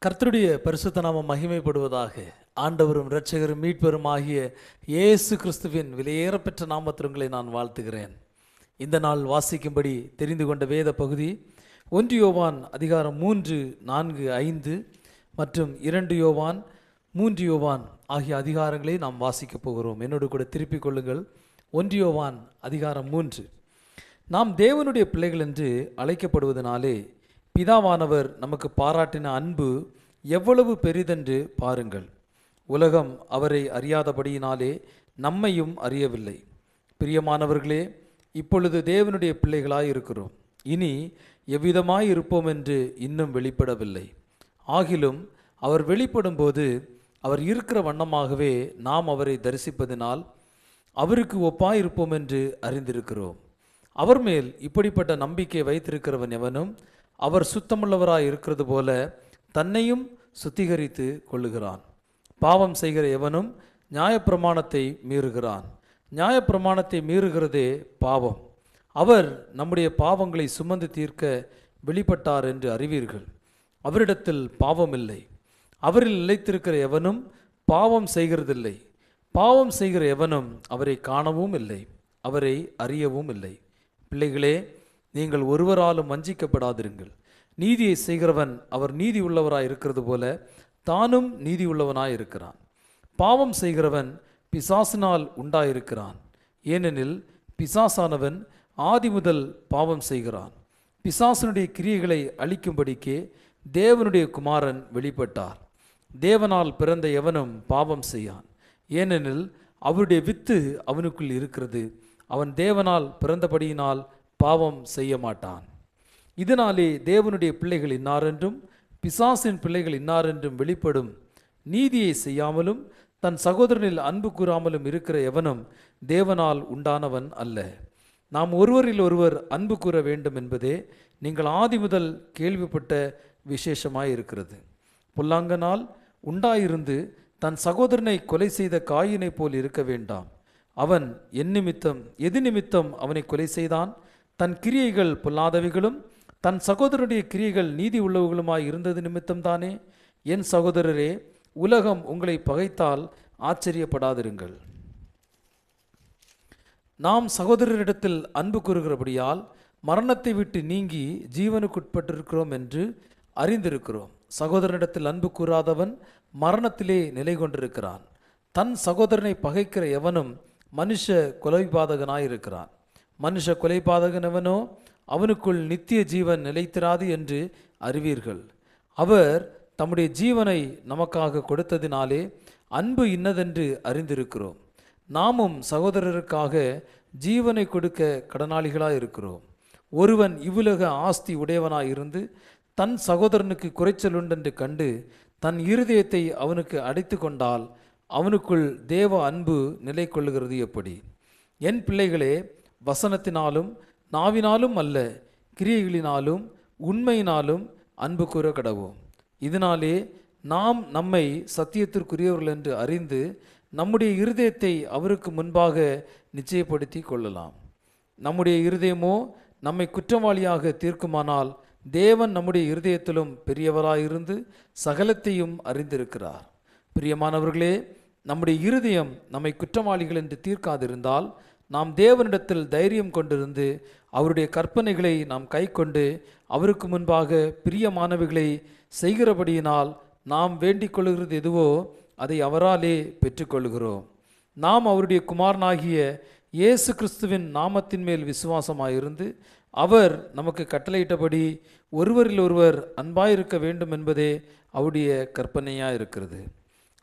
கர்த்தருடைய பரிசுத்த நாமம் மகிமைப்படுவதாக. ஆண்டவரும் இரட்சகரும் மீட்பரும் ஆகிய இயேசு கிறிஸ்துவின் விலையேறப்பெற்ற நாமத்தில் உங்களை நான் வாழ்த்துகிறேன். இந்த நாள் வாசிக்கும்படி தெரிந்து கொண்ட வேத பகுதி 1 யோவான் அதிகாரம் 3, 4, 5 மற்றும் 2 யோவான் 3 யோவான் ஆகிய அதிகாரங்களை நாம் வாசிக்கப் போகிறோம். என்னோடு கூட திருப்பிக் கொள்ளுங்கள். 1 யோவான் அதிகாரம் 3. நாம் தேவனுடைய பிள்ளைகள் என்று அழைக்கப்படுவதனாலே பிதாவானவர் நமக்கு பாராட்டின அன்பு எவ்வளவு பெரிதென்று பாருங்கள். உலகம் அவரை அறியாதபடியினாலே நம்மையும் அறியவில்லை. பிரியமானவர்களே, இப்பொழுது தேவனுடைய பிள்ளைகளாய் இருக்கிறோம். இனி எவ்விதமாய் இருப்போம் என்று இன்னும் வெளிப்படவில்லை. ஆகிலும் அவர் வெளிப்படும்போது அவர் இருக்கிற வண்ணமாகவே நாம் அவரை தரிசிப்பதினால் அவருக்கு ஒப்பாயிருப்போம் என்று அறிந்திருக்கிறோம். அவர் மேல் இப்படிப்பட்ட நம்பிக்கை வைத்திருக்கிறவன் எவனும் அவர் சுத்தமுள்ளவராய் இருக்கிறது போல தன்னையும் சுத்திகரித்து கொள்ளுகிறான். பாவம் செய்கிற எவனும் நியாயப்பிரமாணத்தை மீறுகிறான். நியாயப்பிரமாணத்தை மீறுகிறதே பாவம். அவர் நம்முடைய பாவங்களை சுமந்து தீர்க்க வெளிப்பட்டார் என்று அறிவீர்கள். அவரிடத்தில் பாவம் இல்லை. அவரில் நிலைத்திருக்கிற எவனும் பாவம் செய்கிறதில்லை. பாவம் செய்கிற எவனும் அவரை காணவும் இல்லை, அவரை அறியவும் இல்லை. பிள்ளைகளே, நீங்கள் ஒருவராலும் வஞ்சிக்கப்படாதிருங்கள். நீதியை செய்கிறவன் அவர் நீதி உள்ளவராய் இருக்கிறது போல தானும் நீதி உள்ளவனாய் இருக்கிறான். பாவம் செய்கிறவன் பிசாசினால் உண்டாயிருக்கிறான். ஏனெனில் பிசாசானவன் ஆதி முதல் பாவம் செய்கிறான். பிசாசனுடைய கிரியைகளை அழிக்கும்படிக்கே தேவனுடைய குமாரன் வெளிப்பட்டார். தேவனால் பிறந்த எவனும் பாவம் செய்யான். ஏனெனில் அவருடைய வித்து அவனுக்குள் இருக்கிறது. அவன் தேவனால் பிறந்தபடியினால் பாவம் செய்ய மாட்டான். இதனாலே தேவனுடைய பிள்ளைகள் இன்னாரென்றும் பிசாசின் பிள்ளைகள் இன்னாரென்றும் வெளிப்படும். நீதியை செய்யாமலும் தன் சகோதரனில் அன்பு கூறாமலும் இருக்கிற எவனும் தேவனால் உண்டானவன் அல்ல. நாம் ஒருவரில் ஒருவர் அன்பு கூற வேண்டும் என்பதே நீங்கள் ஆதி முதல் கேள்விப்பட்ட விசேஷமாய் இருக்கிறது. பொல்லாங்கனால் உண்டாயிருந்து தன் சகோதரனை கொலை செய்த காயினை போல் இருக்க வேண்டாம். அவன் எது நிமித்தம் அவனை கொலை செய்தான்? தன் கிரியைகள் பொல்லாதவைகளும் தன் சகோதரனுடைய கிரியைகள் நீதி உள்ளவர்களுமாய் இருந்தது நிமித்தம்தானே. என் சகோதரரே, உலகம் உங்களை பகைத்தால் ஆச்சரியப்படாதிருங்கள். நாம் சகோதரரிடத்தில் அன்பு கூறுகிறபடியால் மரணத்தை விட்டு நீங்கி ஜீவனுக்குட்பட்டிருக்கிறோம் என்று அறிந்திருக்கிறோம். சகோதரனிடத்தில் அன்பு கூறாதவன் மரணத்திலே நிலை கொண்டிருக்கிறான். தன் சகோதரனை பகைக்கிற எவனும் மனுஷ கொலைபாதகனாயிருக்கிறான். மனுஷ கொலைபாதகனவனோ அவனுக்குள் நித்திய ஜீவன் நிலைத்திராது என்று அறிவீர்கள். அவர் தம்முடைய ஜீவனை நமக்காக கொடுத்ததினாலே அன்பு இன்னதென்று அறிந்திருக்கிறோம். நாமும் சகோதரருக்காக ஜீவனை கொடுக்க கடனாளிகளாய் இருக்கிறோம். ஒருவன் இவ்வுலக ஆஸ்தி உடையவனாயிருந்து தன் சகோதரனுக்கு குறைச்சல் உண்டென்று கண்டு தன் இருதயத்தை அவனுக்கு அடைத்து கொண்டால் அவனுக்குள் தேவ அன்பு நிலை கொள்ளுகிறது எப்படி? என் பிள்ளைகளே, வசனத்தினாலும் நாவினாலும் அல்ல, கிரியைகளினாலும் உண்மையினாலும் அன்பு கூற கடவோம். இதனாலே நாம் நம்மை சத்தியத்திற்குரியவர்கள் என்று அறிந்து நம்முடைய இருதயத்தை அவருக்கு முன்பாக நிச்சயப்படுத்தி கொள்ளலாம். நம்முடைய இருதயமோ நம்மை குற்றவாளியாக தீர்க்குமானால் தேவன் நம்முடைய இருதயத்திலும் பெரியவராயிருந்து சகலத்தையும் அறிந்திருக்கிறார். பிரியமானவர்களே, நம்முடைய இருதயம் நம்மை குற்றவாளிகள் என்று தீர்க்காதிருந்தால் நாம் தேவனிடத்தில் தைரியம் கொண்டிருந்து அவருடைய கற்பனைகளை நாம் கை கொண்டு அவருக்கு முன்பாக பிரியமானவைகளை செய்கிறபடியினால் நாம் வேண்டிக் கொள்கிறது எதுவோ அதை அவராலே பெற்றுக்கொள்கிறோம். நாம் அவருடைய குமாரனாகிய இயேசு கிறிஸ்துவின் நாமத்தின் மேல் விசுவாசமாயிருந்து அவர் நமக்கு கட்டளையிட்டபடி ஒருவரில் ஒருவர் அன்பாயிருக்க வேண்டும் என்பதே அவருடைய கற்பனையாக இருக்கிறது.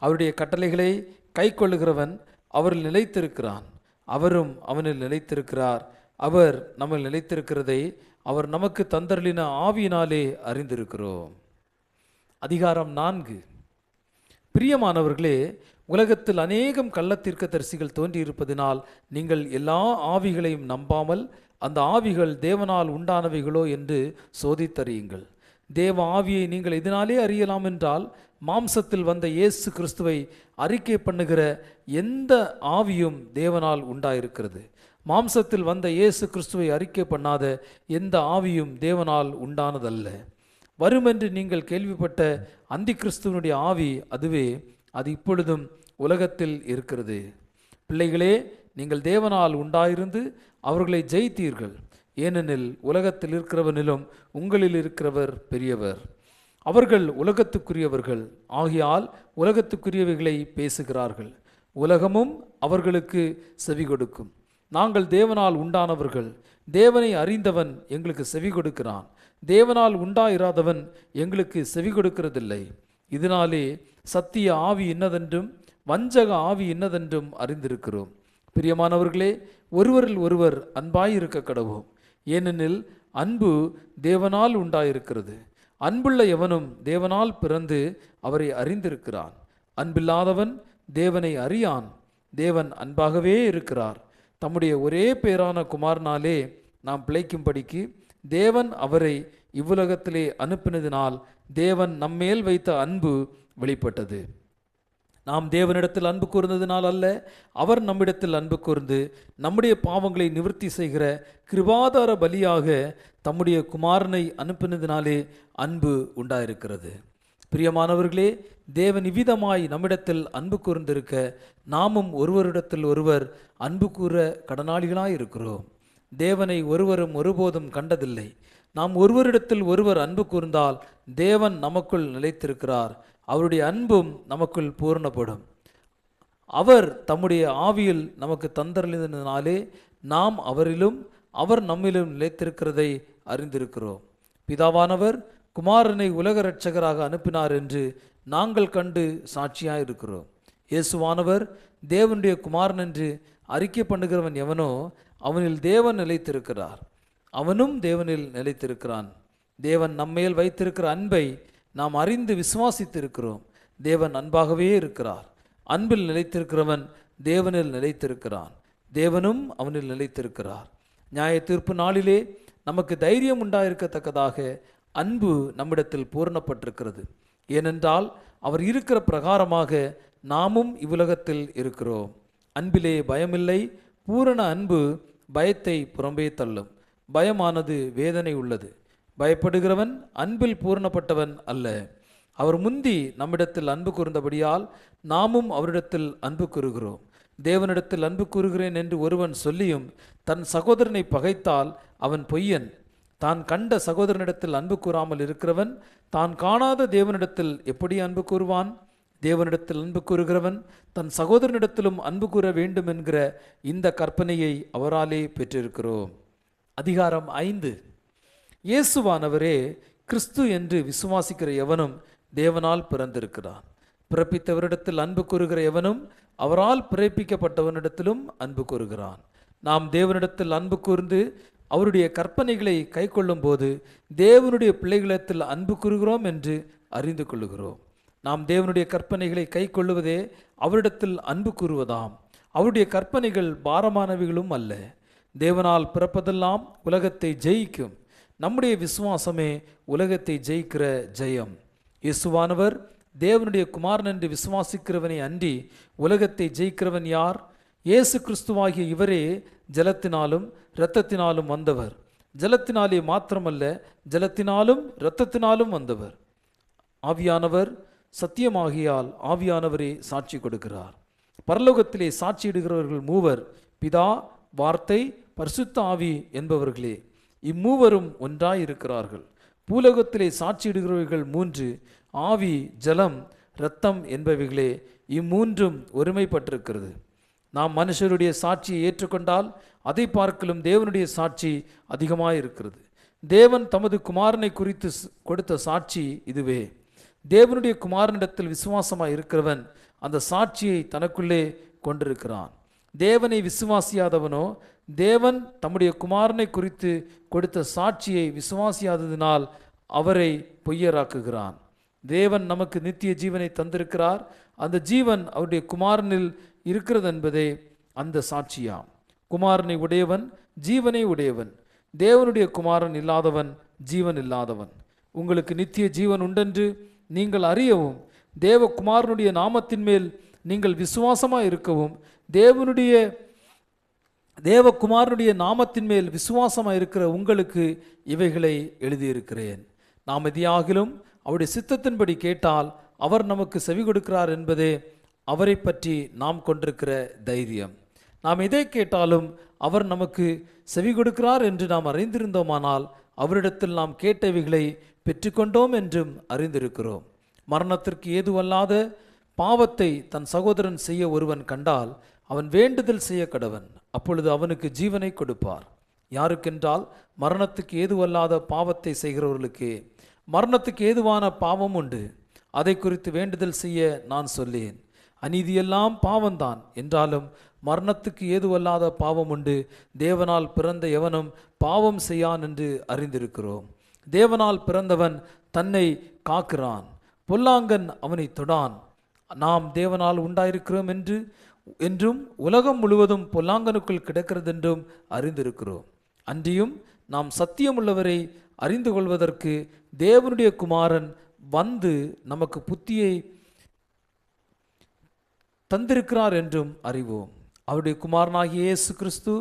அவருடைய கட்டளைகளை கை கொள்ளுகிறவன் அவரில் நிலைத்திருக்கிறான், அவரும் அவனில் நிலைத்திருக்கிறார். அவர் நம்ம நிலைத்திருக்கிறதை அவர் நமக்கு தந்தருளின ஆவியினாலே அறிந்திருக்கிறோம். அதிகாரம் 4. பிரியமானவர்களே, உலகத்தில் அநேகம் கள்ளத்தீர்க்கதரிசிகள் தோன்றியிருப்பதினால் நீங்கள் எல்லா ஆவிகளையும் நம்பாமல் அந்த ஆவிகள் தேவனால் உண்டானவைகளோ என்று சோதித்தறியுங்கள். தேவ ஆவியை நீங்கள் இதனாலே அறியலாம் என்றால் மாம்சத்தில் வந்த இயேசு கிறிஸ்துவை அறிக்கை பண்ணுகிற எந்த ஆவியும் தேவனால் உண்டாயிருக்கிறது. மாம்சத்தில் வந்த இயேசு கிறிஸ்துவை அறிக்கை பண்ணாத எந்த ஆவியும் தேவனால் உண்டானதல்ல. வருமென்று நீங்கள் கேள்விப்பட்ட அந்தி கிறிஸ்துவனுடைய ஆவி அதுவே, அது இப்பொழுதும் உலகத்தில் இருக்கிறது. பிள்ளைகளே, நீங்கள் தேவனால் உண்டாயிருந்து அவர்களை ஜெயித்தீர்கள். ஏனெனில் உலகத்தில் இருக்கிறவனிலும் உங்களில் இருக்கிறவர் பெரியவர். அவர்கள் உலகத்துக்குரியவர்கள் ஆகியால் உலகத்துக்குரியவைகளை பேசுகிறார்கள். உலகமும் அவர்களுக்கு செவி கொடுக்கும். நாங்கள் தேவனால் உண்டானவர்கள். தேவனை அறிந்தவன் எங்களுக்கு செவி கொடுக்கிறான். தேவனால் உண்டாயிராதவன் எங்களுக்கு செவி கொடுக்கிறதில்லை. இதனாலே சத்திய ஆவி இன்னதென்றும் வஞ்சக ஆவி இன்னதென்றும் அறிந்திருக்கிறோம். பிரியமானவர்களே, ஒருவரில் ஒருவர் அன்பாயிருக்க கடவோம். ஏனெனில் அன்பு தேவனால் உண்டாயிருக்கிறது. அன்புள்ள எவனும் தேவனால் பிறந்து அவரை அறிந்திருக்கிறான். அன்பில்லாதவன் தேவனை அறியான். தேவன் அன்பாகவே இருக்கிறார். தம்முடைய ஒரே பேரான குமாரனாலே நாம் பிழைக்கும்படிக்கு தேவன் அவரை இவ்வுலகத்திலே அனுப்பினதினால் தேவன் நம்மேல் வைத்த அன்பு வெளிப்பட்டது. நாம் தேவனிடத்தில் அன்பு கூர்ந்ததினால் அல்ல, அவர் நம்மிடத்தில் அன்பு கூர்ந்து நம்முடைய பாவங்களை நிவர்த்தி செய்கிற கிருபாதார பலியாக தம்முடைய குமாரனை அனுப்பினதினாலே அன்பு உண்டாயிருக்கிறது. பிரியமானவர்களே, தேவன் இவ்விதமாய் நம்மிடத்தில் அன்பு கூர்ந்திருக்க நாமும் ஒருவரிடத்தில் ஒருவர் அன்பு கூற கடனாளிகளாயிருக்கிறோம். தேவனை ஒருவரும் ஒருபோதும் கண்டதில்லை. நாம் ஒருவரிடத்தில் ஒருவர் அன்பு கூர்ந்தால் தேவன் நமக்குள் நிலைத்திருக்கிறார். அவருடைய அன்பும் நமக்குள் பூரணப்படும். அவர் தம்முடைய ஆவியில் நமக்கு தந்தருளினாலே நாம் அவரிலும் அவர் நம்மிலும் நிலைத்திருக்கிறதை அறிந்திருக்கிறோம். பிதாவானவர் குமாரனை உலக இரட்சகராக அனுப்பினார் என்று நாங்கள் கண்டு சாட்சியாயிருக்கிறோம். இயேசுவானவர் தேவனுடைய குமாரன் என்று அறிக்கை பண்ணுகிறவன் எவனோ அவனில் தேவன் நிலைத்திருக்கிறார், அவனும் தேவனில் நிலைத்திருக்கிறான். தேவன் நம்மேல் வைத்திருக்கிற அன்பை நாம் அறிந்து விசுவாசித்திருக்கிறோம். தேவன் அன்பாகவே இருக்கிறார். அன்பில் நிலைத்திருக்கிறவன் தேவனில் நிலைத்திருக்கிறான், தேவனும் அவனில் நிலைத்திருக்கிறார். நியாய தீர்ப்பு நாளிலே நமக்கு தைரியம் உண்டாயிருக்கத்தக்கதாக அன்பு நம்மிடத்தில் பூரணப்பட்டிருக்கிறது. ஏனென்றால் அவர் இருக்கிற பிரகாரமாக நாமும் இவ்வுலகத்தில் இருக்கிறோம். அன்பிலே பயமில்லை. பூரண அன்பு பயத்தை புறம்பே தள்ளும். பயமானது வேதனை உள்ளது. பயப்படுகிறவன் அன்பில் பூரணப்பட்டவன் அல்ல. அவர் முந்தி நம்மிடத்தில் அன்பு கூர்ந்தபடியால் நாமும் அவரிடத்தில் அன்பு கூறுகிறோம். தேவனிடத்தில் அன்பு கூறுகிறேன் என்று ஒருவன் சொல்லியும் தன் சகோதரனை பகைத்தால் அவன் பொய்யன். தான் கண்ட சகோதரனிடத்தில் அன்பு கூறாமல் இருக்கிறவன் தான் காணாத தேவனிடத்தில் எப்படி அன்பு கூறுவான்? தேவனிடத்தில் அன்பு கூறுகிறவன் தன் சகோதரனிடத்திலும் அன்பு கூற வேண்டும் என்கிற இந்த கற்பனையை அவராலே பெற்றிருக்கிறோம். அதிகாரம் 5. இயேசுவானவரே கிறிஸ்து என்று விசுவாசிக்கிற எவனும் தேவனால் பிறந்திருக்கிறான். பிறப்பித்தவரிடத்தில் அன்பு கூறுகிற எவனும் அவரால் பிறப்பிக்கப்பட்டவனிடத்திலும் அன்பு கூறுகிறான். நாம் தேவனிடத்தில் அன்பு கூர்ந்து அவருடைய கற்பனைகளை கை கொள்ளும் போது தேவனுடைய பிள்ளைகளிடத்தில் அன்பு கூறுகிறோம் என்று அறிந்து கொள்ளுகிறோம். நாம் தேவனுடைய கற்பனைகளை கை கொள்ளுவதே அவரிடத்தில் அன்பு கூறுவதாம். அவருடைய கற்பனைகள் பாரமானவைகளும் அல்ல. தேவனால் பிறப்பதெல்லாம் உலகத்தை ஜெயிக்கும். நம்முடைய விசுவாசமே உலகத்தை ஜெயிக்கிற ஜெயம். இயேசுவானவர் தேவனுடைய குமாரன் என்று விசுவாசிக்கிறவனை அன்றி உலகத்தை ஜெயிக்கிறவன் யார்? இயேசு கிறிஸ்துவாகிய இவரே ஜலத்தினாலும் இரத்தத்தினாலும் வந்தவர். ஜலத்தினாலே மாத்திரமல்ல, ஜலத்தினாலும் இரத்தத்தினாலும் வந்தவர். ஆவியானவர் சத்தியமாகியால் ஆவியானவரே சாட்சி கொடுக்கிறார். பரலோகத்திலே சாட்சியிடுகிறவர்கள் மூவர், பிதா, வார்த்தை, பரிசுத்த ஆவி என்பவர்களே. இம்மூவரும் ஒன்றாயிருக்கிறார்கள். பூலோகத்திலே சாட்சியிடுகிறவர்கள் 3, ஆவி, ஜலம், இரத்தம் என்பவைகளே. இம்மூன்றும் ஒருமைப்பட்டிருக்கிறது. நாம் மனுஷருடைய சாட்சியை ஏற்றுக்கொண்டால் அதை பார்க்கலும் தேவனுடைய சாட்சி அதிகமாயிருக்கிறது. தேவன் தமது குமாரனை குறித்து கொடுத்த சாட்சி இதுவே. தேவனுடைய குமாரனிடத்தில் விசுவாசமாய் இருக்கிறவன் அந்த சாட்சியை தனக்குள்ளே கொண்டிருக்கிறான். தேவனை விசுவாசியாதவனோ தேவன் தம்முடைய குமாரனை குறித்து கொடுத்த சாட்சியை விசுவாசியாததினால் அவரை பொய்யராக்குகிறான். தேவன் நமக்கு நித்திய ஜீவனை தந்திருக்கிறார். அந்த ஜீவன் அவருடைய குமாரனில் இருக்கிறது என்பதே அந்த சாட்சியாம். குமாரனை உடையவன் ஜீவனை உடையவன். தேவனுடைய குமாரன் இல்லாதவன் ஜீவன் இல்லாதவன். உங்களுக்கு நித்திய ஜீவன் உண்டென்று நீங்கள் அறியவும் தேவகுமாரனுடைய நாமத்தின் மேல் நீங்கள் விசுவாசமாக இருக்கவும் தேவகுமாரனுடைய நாமத்தின் மேல் விசுவாசமாக இருக்கிற உங்களுக்கு இவைகளை எழுதியிருக்கிறேன். நாம் எதையாகிலும் அவருடைய சித்தத்தின்படி கேட்டால் அவர் நமக்கு செவி கொடுக்கிறார் என்பதே அவரை பற்றி நாம் கொண்டிருக்கிற தைரியம். நாம் எதை கேட்டாலும் அவர் நமக்கு செவி கொடுக்கிறார் என்று நாம் அறிந்திருந்தோமானால் அவரிடத்தில் நாம் கேட்டவைகளை பெற்றுக்கொண்டோம் என்றும் அறிந்திருக்கிறோம். மரணத்திற்கு ஏதுவல்லாத பாவத்தை தன் சகோதரன் செய்ய ஒருவன் கண்டால் அவன் வேண்டுதல் செய்ய கடவன், அப்பொழுது அவனுக்கு ஜீவனை கொடுப்பார். யாருக்கென்றால் மரணத்துக்கு ஏதுவல்லாத பாவத்தை செய்கிறவர்களுக்கு. மரணத்துக்கு ஏதுவான பாவம் உண்டு, அதை குறித்து வேண்டுதல் செய்ய நான் சொல்லேன். அநீதியெல்லாம் பாவம்தான் என்றாலும் மரணத்துக்கு ஏதுவல்லாத பாவம் உண்டு. தேவனால் பிறந்த எவனும் பாவம் செய்யான் என்று அறிந்திருக்கிறோம். தேவனால் பிறந்தவன் தன்னை காக்கிறான், பொல்லாங்கன் அவனை தொடான். நாம் தேவனால் உண்டாயிருக்கிறோம் என்றும் உலகம் முழுவதும் பொல்லாங்கனுக்குள் கிடக்கிறதென்றும் அறிந்திருக்கிறோம். அன்றியும் நாம் சத்தியமுள்ளவரை அறிந்து கொள்வதற்கு தேவனுடைய குமாரன் வந்து நமக்கு புத்தியை தந்திருக்கிறார் என்றும் அறிவோம். அவருடைய குமாரனாகிய இயேசு கிறிஸ்து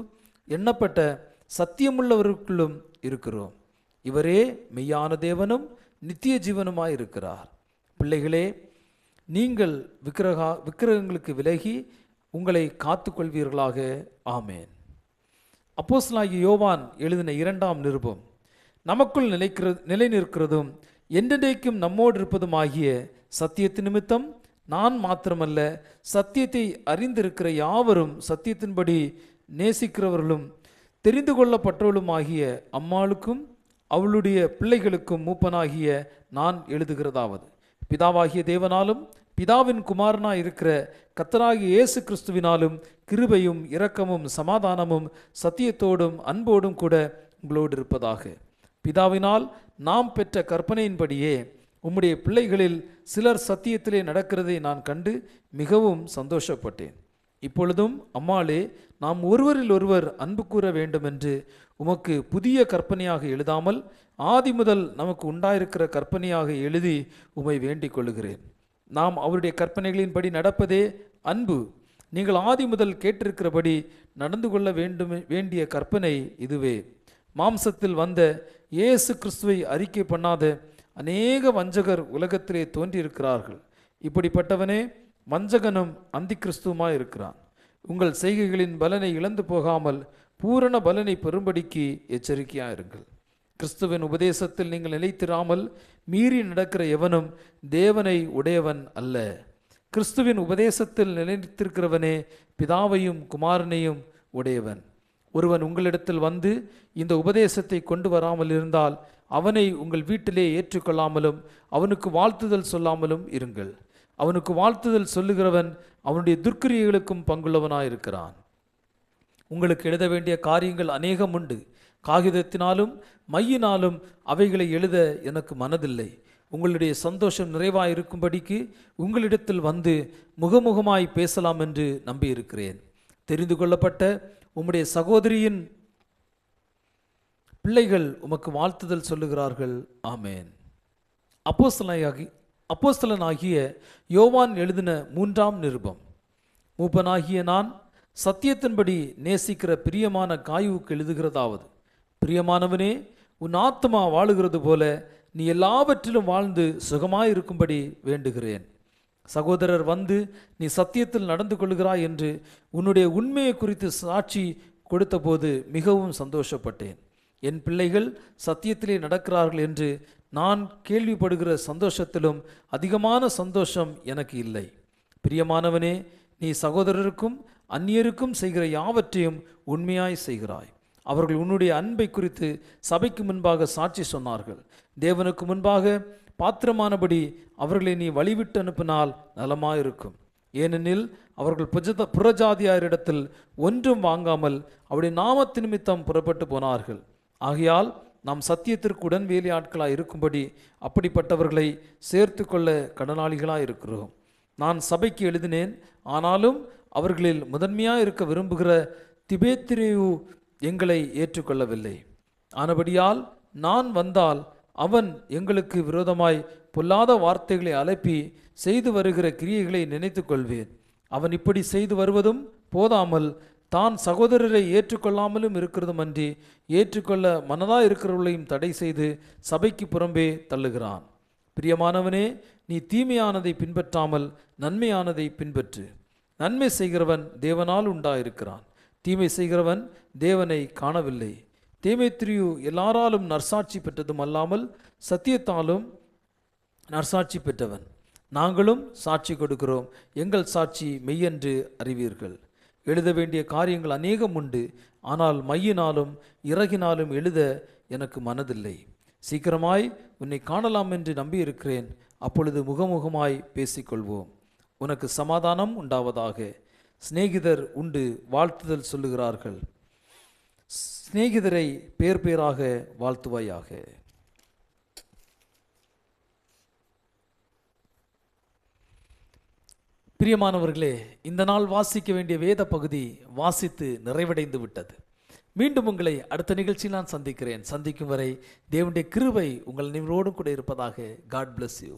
எண்ணப்பட்ட சத்தியமுள்ளவருக்குள்ளும் இருக்கிறோம். இவரே மெய்யான தேவனும் நித்திய ஜீவனுமாய் இருக்கிறார். பிள்ளைகளே, நீங்கள் விக்கிரகங்களுக்கு விலகி உங்களை காத்துக்கொள்வீர்களாக. ஆமேன். அப்போஸ்தலனாகிய யோவான் எழுதின 2ஆம் நிருபம். நமக்குள் நிலை நிற்கிறதும் என்றென்றைக்கும் நம்மோடு இருப்பதுமாகிய சத்தியத்தின் நிமித்தம் நான் மாத்திரமல்ல, சத்தியத்தை அறிந்திருக்கிற யாவரும் சத்தியத்தின்படி நேசிக்கிறவர்களும் தெரிந்து கொள்ளப்பட்டவர்களுமாகிய அம்மாளுக்கும் அவளுடைய பிள்ளைகளுக்கும் மூப்பனாகிய நான் எழுதுகிறதாவது, பிதாவாகிய தேவனாலும் பிதாவின் குமாரனாய் இருக்கிற கர்த்தராகிய இயேசு கிறிஸ்துவினாலும் கிருபையும் இரக்கமும் சமாதானமும் சத்தியத்தோடும் அன்போடும் கூட உங்களோடு இருப்பதாக. பிதாவினால் நாம் பெற்ற கற்பனையின்படியே உம்முடைய பிள்ளைகளில் சிலர் சத்தியத்திலே நடக்கிறதை நான் கண்டு மிகவும் சந்தோஷப்பட்டேன். இப்பொழுதும் அம்மாளே, நாம் ஒருவரில் ஒருவர் அன்பு கூற வேண்டும் என்று உமக்கு புதிய கற்பனையாக எழுதாமல் ஆதி முதல் நமக்கு உண்டாயிருக்கிற கற்பனையாக எழுதி உம்மை வேண்டிக் கொள்கிறேன். நாம் அவருடைய கற்பனைகளின்படி நடப்பதே அன்பு. நீங்கள் ஆதி முதல் கேட்டிருக்கிறபடி நடந்து கொள்ள வேண்டிய கற்பனை இதுவே. மாம்சத்தில் வந்த இயேசு கிறிஸ்துவை அறிக்கை பண்ணாத அநேக வஞ்சகர் உலகத்திலே தோன்றியிருக்கிறார்கள். இப்படிப்பட்டவனே வஞ்சகனும் அந்தி கிறிஸ்துவுமாய் இருக்கிறான். உங்கள் செய்கைகளின் பலனை இழந்து போகாமல் பூரண பலனை பெறும்படிக்கு எச்சரிக்கையாயிருங்கள். கிறிஸ்துவின் உபதேசத்தில் நீங்கள் நிலைத்திராமல் மீறி நடக்கிற எவனும் தேவனை உடையவன் அல்ல. கிறிஸ்துவின் உபதேசத்தில் நிலைத்திருக்கிறவனே பிதாவையும் குமாரனையும் உடையவன். ஒருவன் உங்களிடத்தில் வந்து இந்த உபதேசத்தை கொண்டு வராமல் இருந்தால் அவனை உங்கள் வீட்டிலே ஏற்றுக்கொள்ளாமலும் அவனுக்கு வாழ்த்துதல் சொல்லாமலும் இருங்கள். அவனுக்கு வாழ்த்துதல் சொல்லுகிறவன் அவனுடைய துர்க்கிரியைகளுக்கும் பங்குள்ளவனாயிருக்கிறான். உங்களுக்கு எழுத வேண்டிய காரியங்கள் அநேகம் உண்டு. காகிதத்தினாலும் மையினாலும் அவைகளை எழுத எனக்கு மனதில்லை. உங்களுடைய சந்தோஷம் நிறைவாயிருக்கும்படிக்கு உங்களிடத்தில் வந்து முகமுகமாய் பேசலாம் என்று நம்பியிருக்கிறேன். தெரிந்து கொள்ளப்பட்ட உம்முடைய சகோதரியின் பிள்ளைகள் உமக்கு வாழ்த்துதல் சொல்லுகிறார்கள். ஆமேன். அப்போஸ்தலனாகிய யோவான் எழுதின 3ஆம் நிருபம். மூப்பனாகிய நான் சத்தியத்தின்படி நேசிக்கிற பிரியமான காயுவுக்கு எழுதுகிறதாவது, பிரியமானவனே, உன் ஆத்மா வாழுகிறது போல நீ எல்லாவற்றிலும் வாழ்ந்து சுகமாயிருக்கும்படி வேண்டுகிறேன். சகோதரர் வந்து நீ சத்தியத்தில் நடந்து கொள்கிறாய் என்று உன்னுடைய உண்மையை குறித்து சாட்சி கொடுத்த போது மிகவும் சந்தோஷப்பட்டேன். என் பிள்ளைகள் சத்தியத்திலே நடக்கிறார்கள் என்று நான் கேள்விப்படுகிற சந்தோஷத்திலும் அதிகமான சந்தோஷம் எனக்கு இல்லை. பிரியமானவனே, நீ சகோதரருக்கும் அந்நியருக்கும் செய்கிற யாவற்றையும் உண்மையாய் செய்கிறாய். அவர்கள் உன்னுடைய அன்பை குறித்து சபைக்கு முன்பாக சாட்சி சொன்னார்கள். தேவனுக்கு முன்பாக பாத்திரமானபடி அவர்களை நீ வழிவிட்டு அனுப்பினால் நலமாயிருக்கும். ஏனெனில் அவர்கள் புறஜாதியாரிடத்தில் ஒன்றும் வாங்காமல் அவருடைய நாமத்து நிமித்தம் புறப்பட்டு போனார்கள். ஆகையால் நாம் சத்தியத்திற்கு உடன் வேலையாட்களாய் இருக்கும்படி அப்படிப்பட்டவர்களை சேர்த்து கொள்ள கடனாளிகளாய் இருக்கிறோம். நான் சபைக்கு எழுதினேன், ஆனாலும் அவர்களில் முதன்மையாக இருக்க விரும்புகிற திபேத்திரேயு எங்களை ஏற்றுக்கொள்ளவில்லை. ஆனபடியால் நான் வந்தால் அவன் எங்களுக்கு விரோதமாய் பொல்லாத வார்த்தைகளை அலப்பி செய்து வருகிற கிரியைகளை நினைத்து கொள்வேன். அவன் இப்படி செய்து வருவதும் போதாமல் தான் சகோதரரை ஏற்றுக்கொள்ளாமலும் இருக்கிறதுமன்றி ஏற்றுக்கொள்ள மனதாக இருக்கிறவர்களையும் தடை செய்து சபைக்கு புறம்பே தள்ளுகிறான். பிரியமானவனே, நீ தீமையானதை பின்பற்றாமல் நன்மையானதை பின்பற்று. நன்மை செய்கிறவன் தேவனால் உண்டாயிருக்கிறான், தீமை செய்கிறவன் தேவனை காணவில்லை. தீமைத்திரியு எல்லாராலும் நற்சாட்சி பெற்றதும் அல்லாமல் சத்தியத்தாலும் நற்சாட்சி பெற்றவன். நாங்களும் சாட்சி கொடுக்கிறோம், எங்கள் சாட்சி மெய்யென்று அறிவீர்கள். எழுத வேண்டிய காரியங்கள் அநேகம் உண்டு, ஆனால் மையினாலும் இறகினாலும் எழுத எனக்கு மனதில்லை. சீக்கிரமாய் உன்னை காணலாம் என்று நம்பியிருக்கிறேன், அப்பொழுது முகமுகமாய் பேசிக்கொள்வோம். உனக்கு சமாதானம் உண்டாவதாக. சிநேகிதர் உண்டு வாழ்த்துதல் சொல்லுகிறார்கள், சிநேகிதரை பேர் பேராக வாழ்த்துவாயாக. பிரியமானவர்களே, இந்த நாள் வாசிக்க வேண்டிய வேத பகுதி வாசித்து நிறைவடைந்து விட்டது. மீண்டும் உங்களை அடுத்த நிகழ்ச்சியில் நான் சந்திக்கிறேன். சந்திக்கும் வரை தேவனுடைய கிருபை உங்கள் நிவரோடு கூட இருப்பதாக. God bless you.